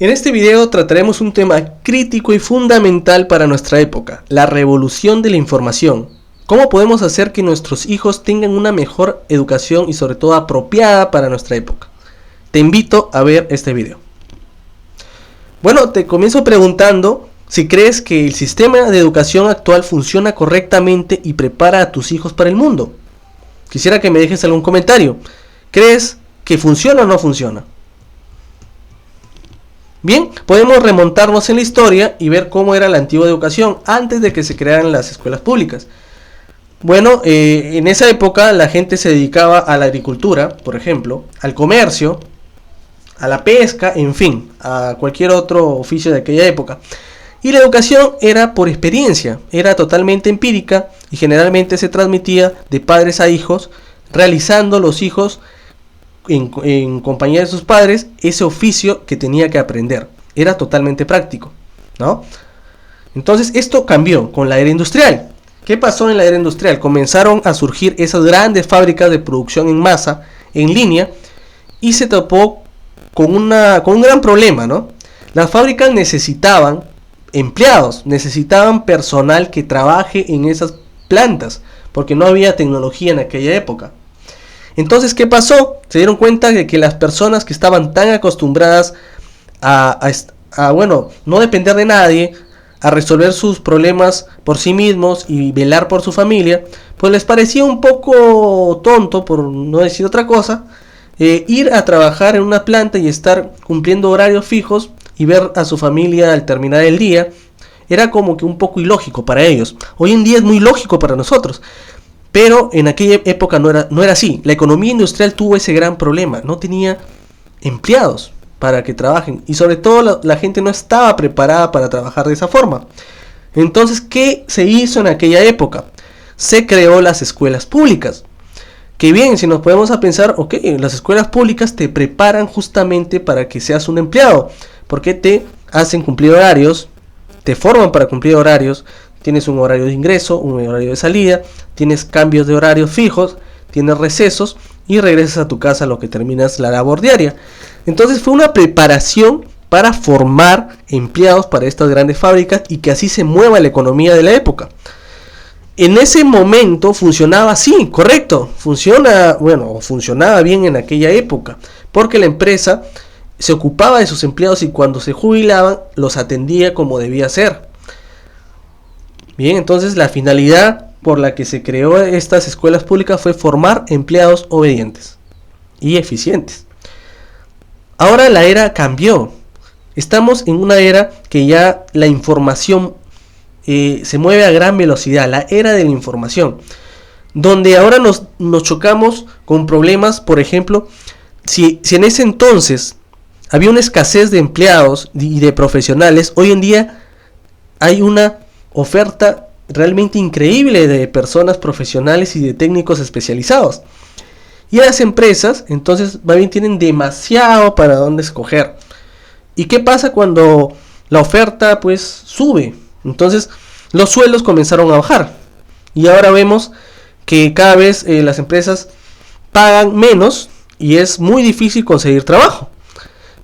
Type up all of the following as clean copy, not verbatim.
En este video trataremos un tema crítico y fundamental para nuestra época, la revolución de la información. ¿Cómo podemos hacer que nuestros hijos tengan una mejor educación y sobre todo apropiada para nuestra época? Te invito a ver este video. Bueno, te comienzo preguntando si crees que el sistema de educación actual funciona correctamente y prepara a tus hijos para el mundo. Quisiera que me dejes algún comentario. ¿Crees que funciona o no funciona? Bien, podemos remontarnos en la historia y ver cómo era la antigua educación antes de que se crearan las escuelas públicas. Bueno, en esa época la gente se dedicaba a la agricultura, por ejemplo, al comercio, a la pesca, en fin, a cualquier otro oficio de aquella época. Y la educación era por experiencia, era totalmente empírica y generalmente se transmitía de padres a hijos, realizando los hijos en compañía de sus padres ese oficio que tenía que aprender. Era totalmente práctico, ¿no? Entonces esto cambió con la era industrial. ¿Qué pasó en la era industrial? Comenzaron a surgir esas grandes fábricas de producción en masa, en línea, y se topó con un gran problema, ¿no? Las fábricas necesitaban empleados, necesitaban personal que trabaje en esas plantas, porque no había tecnología en aquella época. Entonces, ¿qué pasó? Se dieron cuenta de que las personas que estaban tan acostumbradas a no depender de nadie, a resolver sus problemas por sí mismos y velar por su familia, pues les parecía un poco tonto, por no decir otra cosa, ir a trabajar en una planta y estar cumpliendo horarios fijos y ver a su familia al terminar el día. Era como que un poco ilógico para ellos. Hoy en día es muy lógico para nosotros. Pero en aquella época no era así. La economía industrial tuvo ese gran problema. No tenía empleados para que trabajen. Y sobre todo la gente no estaba preparada para trabajar de esa forma. Entonces, ¿qué se hizo en aquella época? Se creó las escuelas públicas. Que bien, si nos podemos a pensar, ok, las escuelas públicas te preparan justamente para que seas un empleado. Porque te hacen cumplir horarios, te forman para cumplir horarios. Tienes un horario de ingreso, un horario de salida, tienes cambios de horarios fijos, tienes recesos y regresas a tu casa a lo que terminas la labor diaria. Entonces fue una preparación para formar empleados para estas grandes fábricas y que así se mueva la economía de la época. En ese momento funcionaba así, correcto, funcionaba bien en aquella época, porque la empresa se ocupaba de sus empleados y cuando se jubilaban los atendía como debía ser. Bien, entonces la finalidad por la que se creó estas escuelas públicas fue formar empleados obedientes y eficientes. Ahora la era cambió. Estamos en una era que ya la información se mueve a gran velocidad, la era de la información, donde ahora nos chocamos con problemas. Por ejemplo, si en ese entonces había una escasez de empleados y de profesionales, hoy en día hay una oferta realmente increíble de personas profesionales y de técnicos especializados. Y las empresas, entonces, tienen demasiado para dónde escoger. ¿Y qué pasa cuando la oferta pues sube? Entonces, los sueldos comenzaron a bajar. Y ahora vemos que cada vez las empresas pagan menos y es muy difícil conseguir trabajo.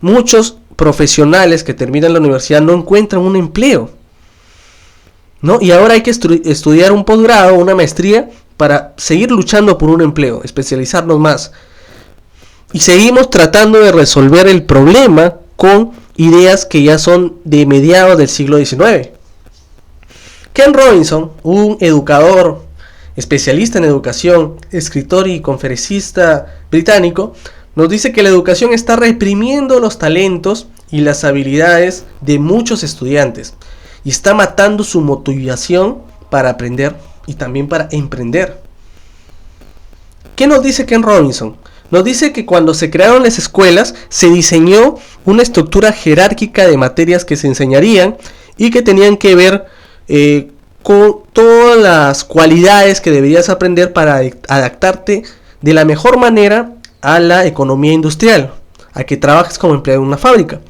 Muchos profesionales que terminan la universidad no encuentran un empleo, ¿no? Y ahora hay que estudiar un posgrado, una maestría, para seguir luchando por un empleo, especializarnos más. Y seguimos tratando de resolver el problema con ideas que ya son de mediados del siglo XIX. Ken Robinson, un educador, especialista en educación, escritor y conferencista británico, nos dice que la educación está reprimiendo los talentos y las habilidades de muchos estudiantes. Y está matando su motivación para aprender y también para emprender. ¿Qué nos dice Ken Robinson? Nos dice que cuando se crearon las escuelas se diseñó una estructura jerárquica de materias que se enseñarían y que tenían que ver con todas las cualidades que deberías aprender para adaptarte de la mejor manera a la economía industrial, a que trabajes como empleado en una fábrica.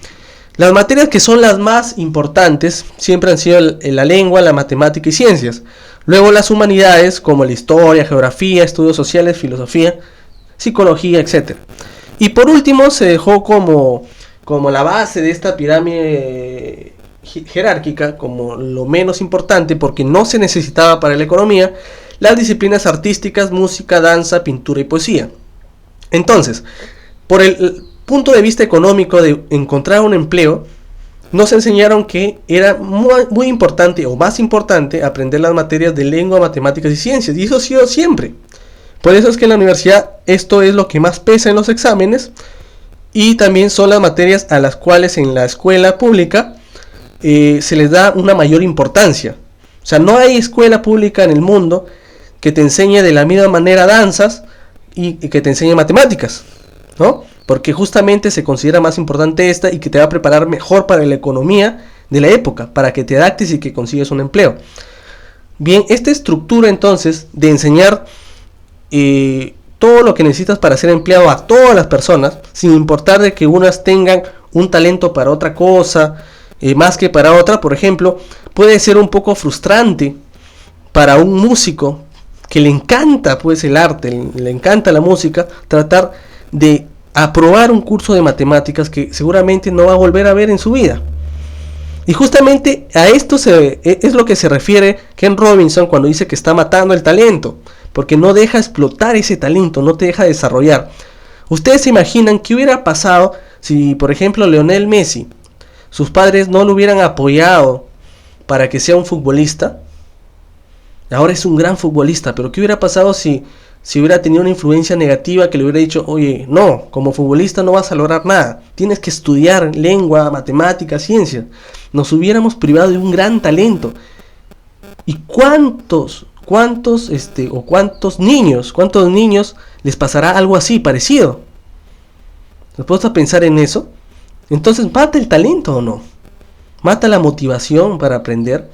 Las materias que son las más importantes siempre han sido la lengua, la matemática y ciencias. Luego las humanidades como la historia, geografía, estudios sociales, filosofía, psicología, etc. Y por último se dejó como como la base de esta pirámide jerárquica, como lo menos importante porque no se necesitaba para la economía, las disciplinas artísticas, música, danza, pintura y poesía. Entonces, por el punto de vista económico de encontrar un empleo, nos enseñaron que era muy importante o más importante aprender las materias de lengua, matemáticas y ciencias, y eso ha sido siempre. Por eso es que en la universidad esto es lo que más pesa en los exámenes, y también son las materias a las cuales en la escuela pública se les da una mayor importancia. O sea, no hay escuela pública en el mundo que te enseñe de la misma manera danzas y que te enseñe matemáticas, ¿no? Porque justamente se considera más importante esta y que te va a preparar mejor para la economía de la época, para que te adaptes y que consigas un empleo. Bien, esta estructura entonces de enseñar todo lo que necesitas para ser empleado a todas las personas, sin importar de que unas tengan un talento para otra cosa, más que para otra, por ejemplo, puede ser un poco frustrante para un músico que le encanta pues el arte, le encanta la música, tratar de aprobar un curso de matemáticas que seguramente no va a volver a ver en su vida. Y justamente a esto es lo que se refiere Ken Robinson cuando dice que está matando el talento, porque no deja explotar ese talento, no te deja desarrollar. Ustedes se imaginan qué hubiera pasado si, por ejemplo, Lionel Messi, sus padres no lo hubieran apoyado para que sea un futbolista. Ahora es un gran futbolista, pero ¿qué hubiera pasado si hubiera tenido una influencia negativa que le hubiera dicho, oye, no, como futbolista no vas a lograr nada, tienes que estudiar lengua, matemáticas, ciencias? Nos hubiéramos privado de un gran talento. ¿Y cuántos niños les pasará algo así, parecido? ¿Te puedes pensar en eso? Entonces, ¿mata el talento o no? ¿Mata la motivación para aprender?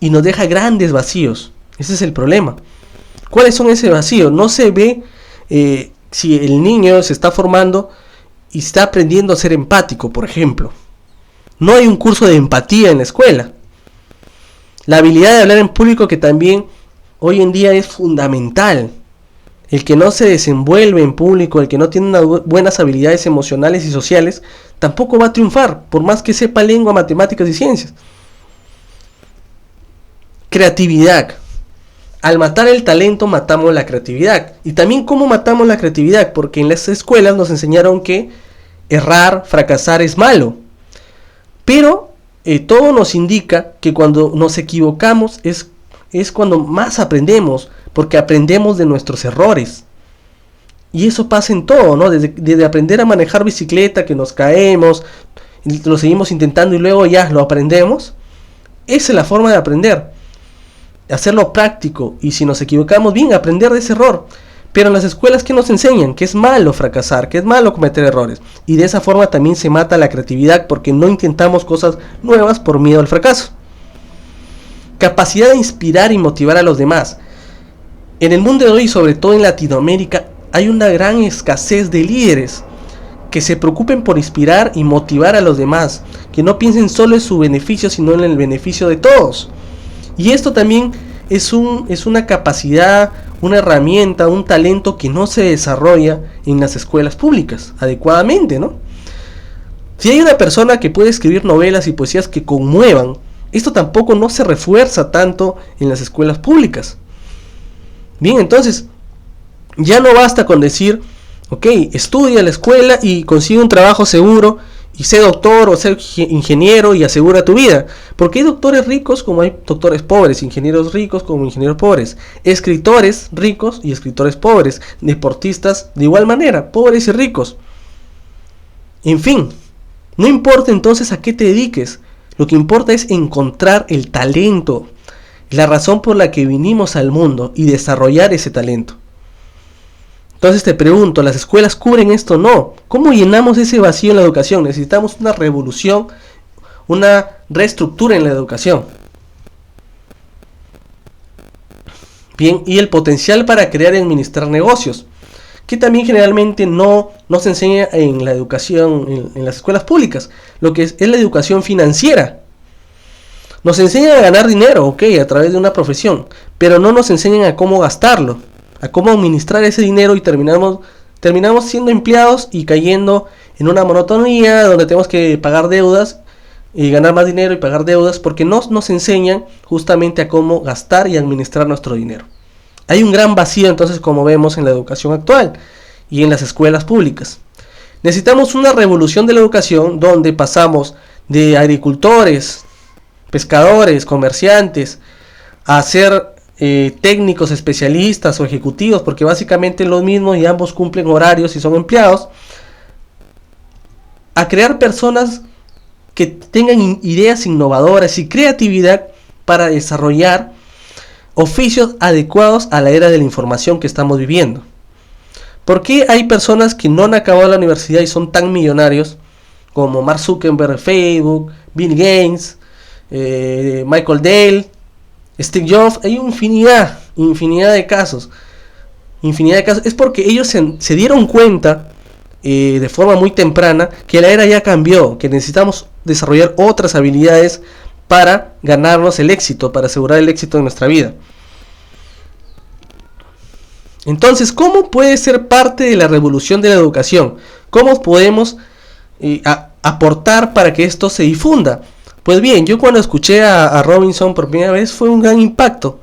Y nos deja grandes vacíos. Ese es el problema. ¿Cuáles son ese vacío? No se ve si el niño se está formando y está aprendiendo a ser empático, por ejemplo. No hay un curso de empatía en la escuela. La habilidad de hablar en público, que también hoy en día es fundamental. El que no se desenvuelve en público, el que no tiene unas buenas habilidades emocionales y sociales, tampoco va a triunfar, por más que sepa lengua, matemáticas y ciencias. Creatividad. Al matar el talento, matamos la creatividad. Y también cómo matamos la creatividad, porque en las escuelas nos enseñaron que errar, fracasar es malo. Pero todo nos indica que cuando nos equivocamos es cuando más aprendemos, porque aprendemos de nuestros errores. Y eso pasa en todo, ¿no? Desde aprender a manejar bicicleta, que nos caemos, lo seguimos intentando y luego ya lo aprendemos. Esa es la forma de aprender. Hacerlo práctico, y si nos equivocamos, bien, aprender de ese error. Pero en las escuelas, ¿qué nos enseñan? Que es malo fracasar, que es malo cometer errores. Y de esa forma también se mata la creatividad, porque no intentamos cosas nuevas por miedo al fracaso. Capacidad de inspirar y motivar a los demás. En el mundo de hoy, sobre todo en Latinoamérica, hay una gran escasez de líderes que se preocupen por inspirar y motivar a los demás, que no piensen solo en su beneficio, sino en el beneficio de todos. Y esto también es una capacidad, una herramienta, un talento que no se desarrolla en las escuelas públicas adecuadamente, ¿no? Si hay una persona que puede escribir novelas y poesías que conmuevan, esto tampoco no se refuerza tanto en las escuelas públicas. Bien, entonces, ya no basta con decir, ok, estudia en la escuela y consigue un trabajo seguro, y sé doctor o sé ingeniero y asegura tu vida. Porque hay doctores ricos como hay doctores pobres, ingenieros ricos como ingenieros pobres, escritores ricos y escritores pobres, deportistas de igual manera, pobres y ricos. En fin, no importa entonces a qué te dediques, lo que importa es encontrar el talento, la razón por la que vinimos al mundo y desarrollar ese talento. Entonces te pregunto, ¿las escuelas cubren esto? No. ¿Cómo llenamos ese vacío en la educación? Necesitamos una revolución, una reestructura en la educación. Bien, y el potencial para crear y administrar negocios, que también generalmente no se enseña en la educación, en las escuelas públicas, lo que es la educación financiera. Nos enseñan a ganar dinero, ok, a través de una profesión, pero no nos enseñan a cómo gastarlo, a cómo administrar ese dinero, y terminamos siendo empleados y cayendo en una monotonía donde tenemos que pagar deudas y ganar más dinero y pagar deudas, porque no nos enseñan justamente a cómo gastar y administrar nuestro dinero. Hay un gran vacío entonces, como vemos en la educación actual y en las escuelas públicas. Necesitamos una revolución de la educación donde pasamos de agricultores, pescadores, comerciantes, a ser técnicos, especialistas o ejecutivos, porque básicamente los mismos y ambos cumplen horarios y son empleados, a crear personas que tengan ideas innovadoras y creatividad para desarrollar oficios adecuados a la era de la información que estamos viviendo. ¿Por qué hay personas que no han acabado la universidad y son tan millonarios como Mark Zuckerberg, Facebook, Bill Gates, Michael Dell, Steve Jobs? Hay infinidad de casos. Es porque ellos se dieron cuenta de forma muy temprana que la era ya cambió, que necesitamos desarrollar otras habilidades para ganarnos el éxito, para asegurar el éxito de nuestra vida. Entonces, ¿cómo puede ser parte de la revolución de la educación? ¿Cómo podemos aportar para que esto se difunda? Pues bien, yo cuando escuché a Robinson por primera vez fue un gran impacto.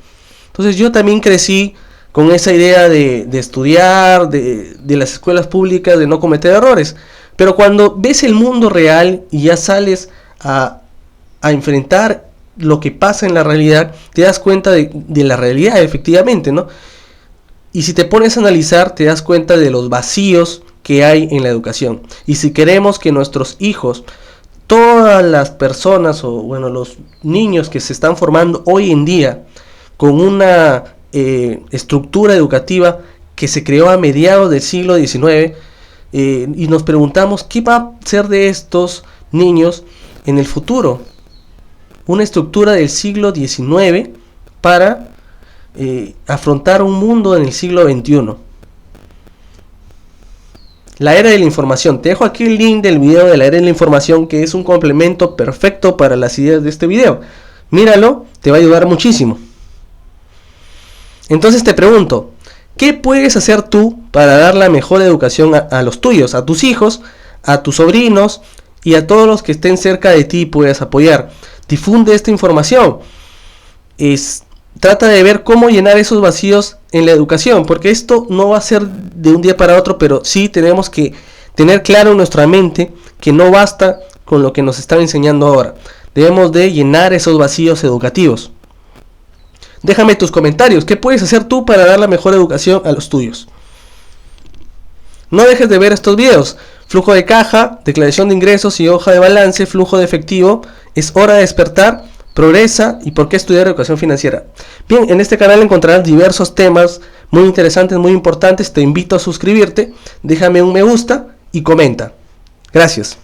Entonces yo también crecí con esa idea de estudiar, de las escuelas públicas, de no cometer errores. Pero cuando ves el mundo real y ya sales a enfrentar lo que pasa en la realidad, te das cuenta de la realidad efectivamente, ¿no? Y si te pones a analizar, te das cuenta de los vacíos que hay en la educación. Y si queremos que nuestros hijos, todas las personas o bueno, los niños que se están formando hoy en día con una estructura educativa que se creó a mediados del siglo XIX, y nos preguntamos qué va a ser de estos niños en el futuro. Una estructura del siglo XIX para afrontar un mundo en el siglo XXI. La era de la información. Te dejo aquí el link del video de la era de la información, que es un complemento perfecto para las ideas de este video. Míralo, te va a ayudar muchísimo. Entonces te pregunto, ¿qué puedes hacer tú para dar la mejor educación a los tuyos, a tus hijos, a tus sobrinos y a todos los que estén cerca de ti y puedas apoyar? Difunde esta información. Trata de ver cómo llenar esos vacíos en la educación, porque esto no va a ser de un día para otro, pero sí tenemos que tener claro en nuestra mente que no basta con lo que nos están enseñando ahora. Debemos de llenar esos vacíos educativos. Déjame tus comentarios. ¿Qué puedes hacer tú para dar la mejor educación a los tuyos? No dejes de ver estos videos. Flujo de caja, declaración de ingresos y hoja de balance, flujo de efectivo. Es hora de despertar. Progresa y por qué estudiar educación financiera. Bien, en este canal encontrarás diversos temas muy interesantes, muy importantes. Te invito a suscribirte, déjame un me gusta y comenta. Gracias.